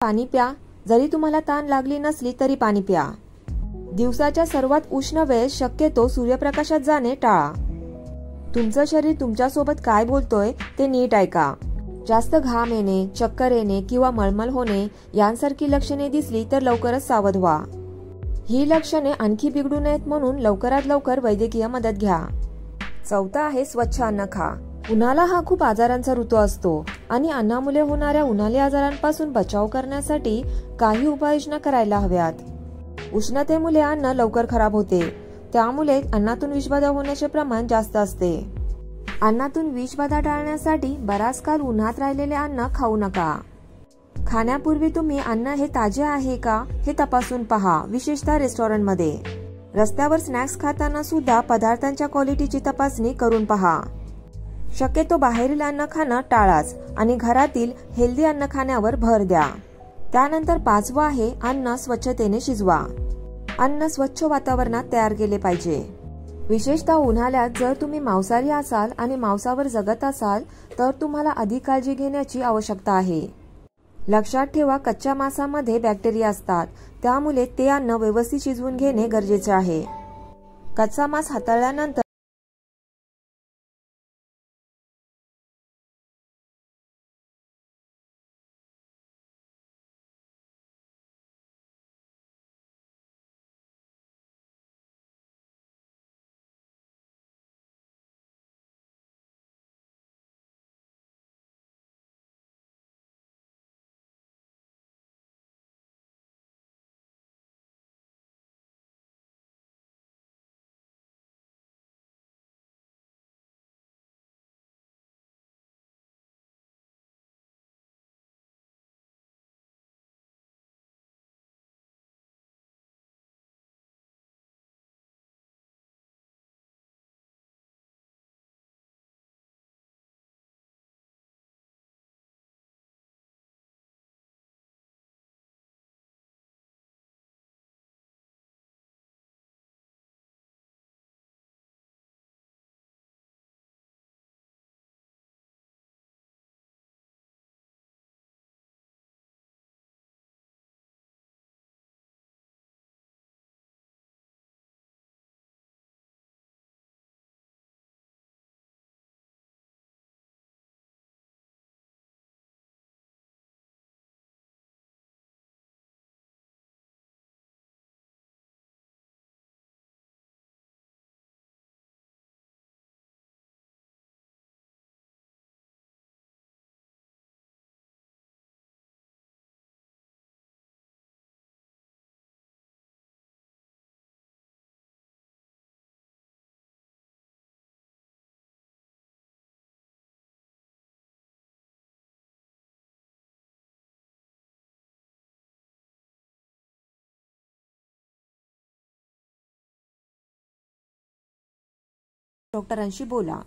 पाणी प्या. जरी तुम्हाला ताण लागली नसली तरी पाणी प्या. दिवसाच्या सर्वात उष्ण वेळेस शक्यतो सूर्यप्रकाशात जाणे टाळा. तुमचं शरीर तुमच्यासोबत काय बोलतोय ते नीट ऐका. जास्त घाम येणे, चक्कर येणे किंवा मळमळ होणे यांसारखी लक्षणे दिसली तर लवकरच सावध व्हा. ही लक्षणे आणखी बिघडू नयेत म्हणून लवकरात लवकर वैद्यकीय मदत घ्या. चौथा आहे स्वच्छ अन्न खा. उन्हाळा हा खूप आजारांचा ऋतू असतो आणि अन्नामुळे होणाऱ्या उन्हाळी आजारांपासून बचाव करण्यासाठी काही उपाययोजना करायला हव्यात. उष्णतेमुळे अन्न लवकर खराब होते, त्यामुळे अन्नातून विषबाधा होण्याचे प्रमाण जास्त असते. अन्नातून विषबाधा टाळण्यासाठी बराच काळ उन्हात राहिलेले अन्न खाऊ नका. खाण्यापूर्वी तुम्ही अन्न हे ताजे आहे का हे तपासून पहा, विशेषतः रेस्टॉरंटमध्ये. रस्त्यावर स्नॅक्स खाताना सुद्धा पदार्थांच्या क्वालिटीची तपासणी करून पहा. शक्यतो बाहेरील अन्न खाणं टाळाच आणि घरातील हेल्दी अन्न खाण्यावर भर द्या. त्यानंतर पाचवं आहे अन्न स्वच्छतेने शिजवा. अन्न स्वच्छ वातावरणात तयार केले पाहिजे. विशेषतः उन्हाळ्यात जर तुम्ही मांसाहारी असाल आणि मांसावर जगत असाल तर तुम्हाला अधिक काळजी घेण्याची आवश्यकता आहे. लक्षात ठेवा, कच्च्या मांसामध्ये बॅक्टेरिया असतात, त्यामुळे ते अन्न व्यवस्थित शिजवून घेणे गरजेचे आहे. कच्चा मांस हाताळल्यानंतर डॉक्टरांशी बोला.